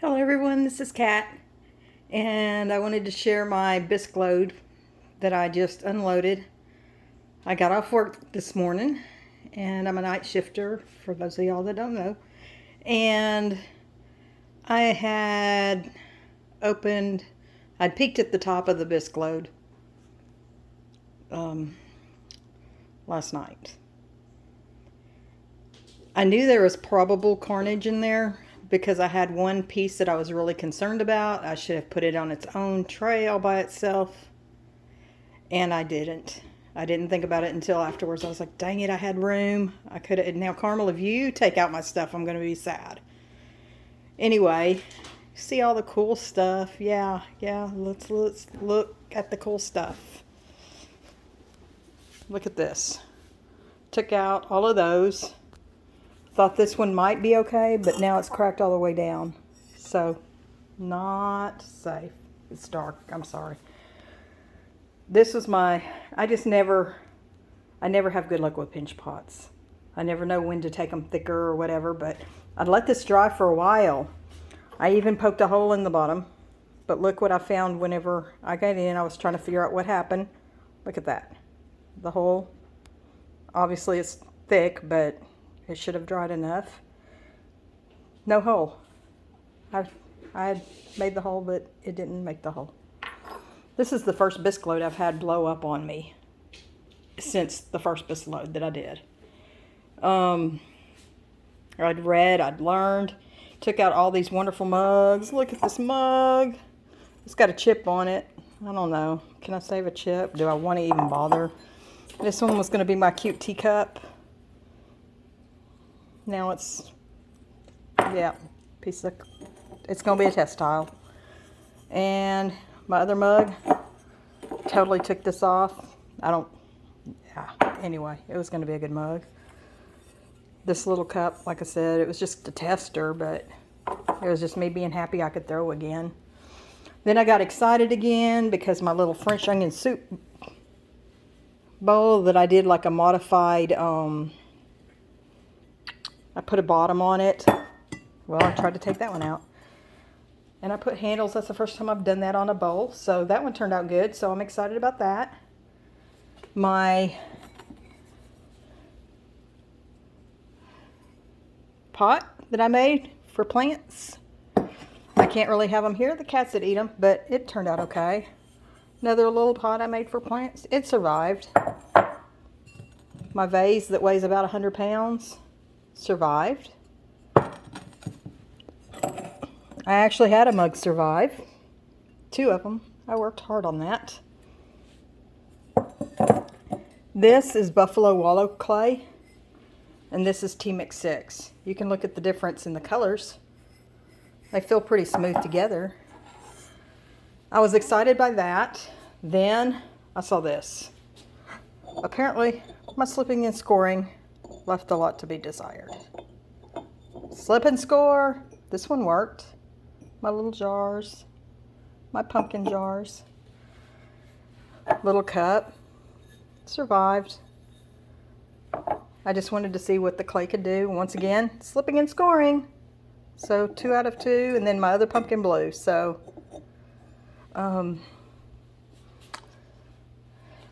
Hello everyone, this is Kat, and I wanted to share my bisque load that I just unloaded. I got off work this morning, and I'm a night shifter, for those of y'all that don't know. And I had I'd peeked at the top of the bisque load last night. I knew there was probable carnage in there, because I had one piece that I was really concerned about. I should have put it on its own tray all by itself, and I didn't. I didn't think about it until afterwards. I was like, dang it, I had room. I could have. Now, Carmel, if you take out my stuff, I'm going to be sad. Anyway, see all the cool stuff. Yeah, let's look at the cool stuff. Look at this. Took out all of those. Thought this one might be okay, but now it's cracked all the way down. So, not safe. It's dark. I'm sorry. This was I never have good luck with pinch pots. I never know when to take them thicker or whatever, but I'd let this dry for a while. I even poked a hole in the bottom, but look what I found whenever I got in. I was trying to figure out what happened. Look at that. The hole. Obviously it's thick, but it should have dried enough. No hole. I had made the hole, but it didn't make the hole. This is the first bisque load I've had blow up on me since the first bisque load that I did. I'd read, I'd learned, took out all these wonderful mugs. Look at this mug. It's got a chip on it. I don't know. Can I save a chip? Do I want to even bother? This one was going to be my cute teacup. Now it's, it's going to be a test tile. And my other mug, totally took this off. Anyway, it was going to be a good mug. This little cup, like I said, it was just a tester, but it was just me being happy I could throw again. Then I got excited again because my little French onion soup bowl that I did like a modified, I put a bottom on it. Well, I tried to take that one out. And I put handles. That's the first time I've done that on a bowl. So that one turned out good. So I'm excited about that. My pot that I made for plants. I can't really have them here. The cats that eat them. But it turned out okay. Another little pot I made for plants. It survived. My vase that weighs about 100 pounds. Survived. I actually had a mug survive. 2 of them. I worked hard on that. This is Buffalo Wallow clay, and this is T-Mix 6. You can look at the difference in the colors. They feel pretty smooth together. I was excited by that. Then I saw this. Apparently, my slipping and scoring left a lot to be desired. Slip and score. This one worked. My little jars. My pumpkin jars. Little cup. Survived. I just wanted to see what the clay could do. Once again, slipping and scoring. So 2 out of 2. And then my other pumpkin blue. So,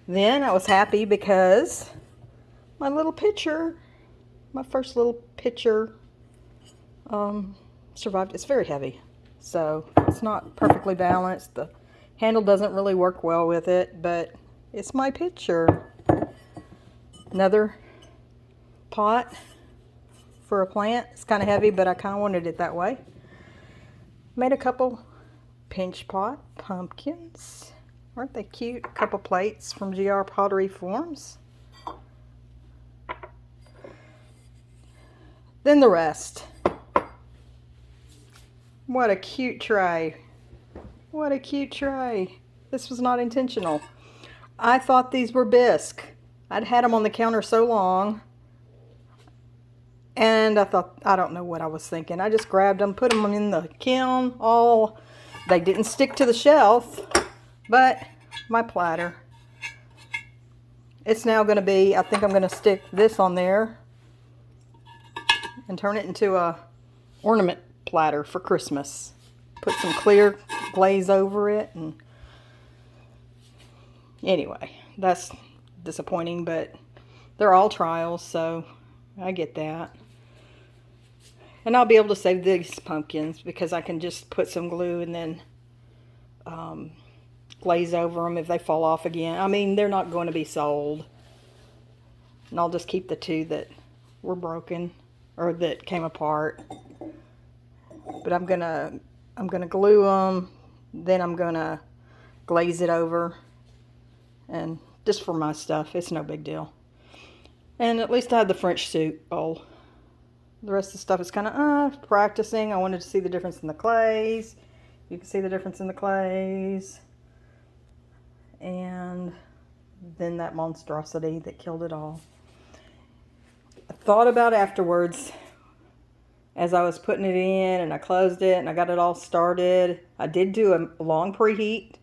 then I was happy because my little pitcher, my first little pitcher, survived. It's very heavy, so it's not perfectly balanced. The handle doesn't really work well with it, but it's my pitcher. Another pot for a plant. It's kind of heavy, but I kind of wanted it that way. Made a couple pinch pot pumpkins. Aren't they cute? A couple plates from Pottery Forms. Then the rest. What a cute tray. What a cute tray. This was not intentional. I thought these were Bisque. I'd had them on the counter so long. And I thought, I don't know what I was thinking. I just grabbed them, put them in the kiln. They didn't stick to the shelf. But my platter. It's now going to be, I think I'm going to stick this on there and turn it into a ornament platter for Christmas. put some clear glaze over it. And anyway, that's disappointing, but they're all trials, so I get that. And I'll be able to save these pumpkins because I can just put some glue and then glaze over them if they fall off again. I mean, they're not going to be sold. And I'll just keep the two that were broken or that came apart. But I'm gonna glue them, then I'm gonna glaze it over, and just for my stuff, it's no big deal. And at least I had the French soup bowl. The rest of the stuff is kind of practicing. I wanted to see the difference in the clays. You can see the difference in the clays. And then that monstrosity that killed it all. I thought about afterwards as I was putting it in, and I closed it and I got it all started. I did do a long preheat.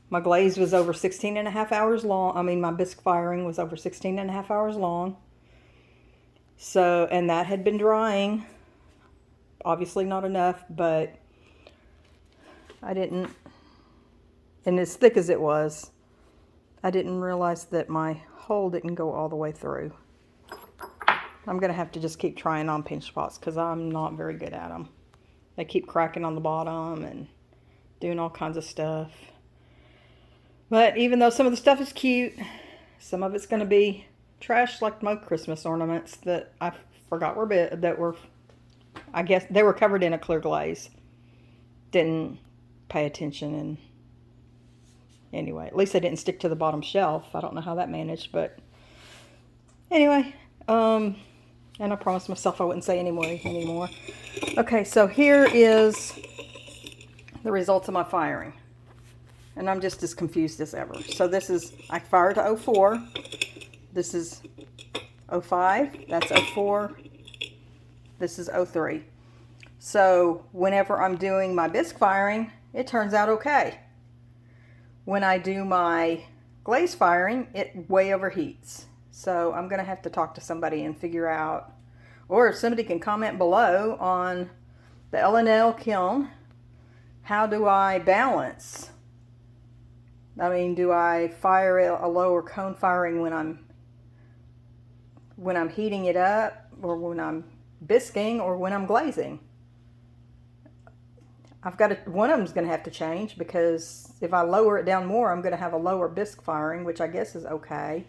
My glaze was over 16 and a half hours long. I mean, my bisque firing was over 16 and a half hours long. So, and that had been drying. Obviously not enough, but I didn't, and as thick as it was, I didn't realize that my hole didn't go all the way through. I'm going to have to just keep trying on pinch pots because I'm not very good at them. They keep cracking on the bottom and doing all kinds of stuff. But even though some of the stuff is cute, some of it's going to be trash, like my Christmas ornaments that I forgot were I guess they were covered in a clear glaze. Didn't pay attention, and anyway, at least they didn't stick to the bottom shelf. I don't know how that managed, but anyway, and I promised myself I wouldn't say anymore. Okay, so here is the results of my firing. And I'm just as confused as ever. So this is, I fired to 04. This is 05. That's 04. This is 03. So whenever I'm doing my bisque firing, it turns out okay. When I do my glaze firing, it way overheats. So I'm going to have to talk to somebody and figure out, or if somebody can comment below on the L&L kiln, how do I balance? I mean, do I fire a lower cone firing when I'm heating it up, or when I'm bisquing, or when I'm glazing? One of them's going to have to change, because if I lower it down more, I'm going to have a lower bisque firing, which I guess is okay.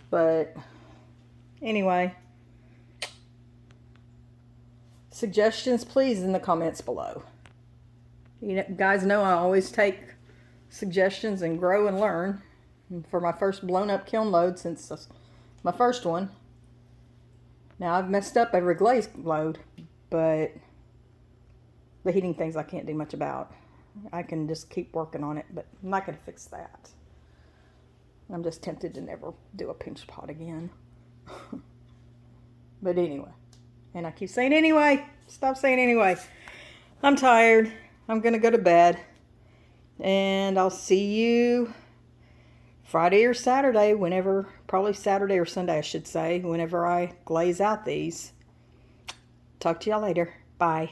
But anyway, suggestions please in the comments below. You guys know I always take suggestions and grow and learn. And for my first blown up kiln load since my first one. Now I've messed up every glaze load, but the heating things I can't do much about. I can just keep working on it, but I'm not going to fix that. I'm just tempted to never do a pinch pot again. But anyway, and I keep saying anyway, stop saying anyway. I'm tired. I'm going to go to bed. And I'll see you Friday or Saturday, probably Saturday or Sunday, I should say, whenever I glaze out these. Talk to y'all later. Bye.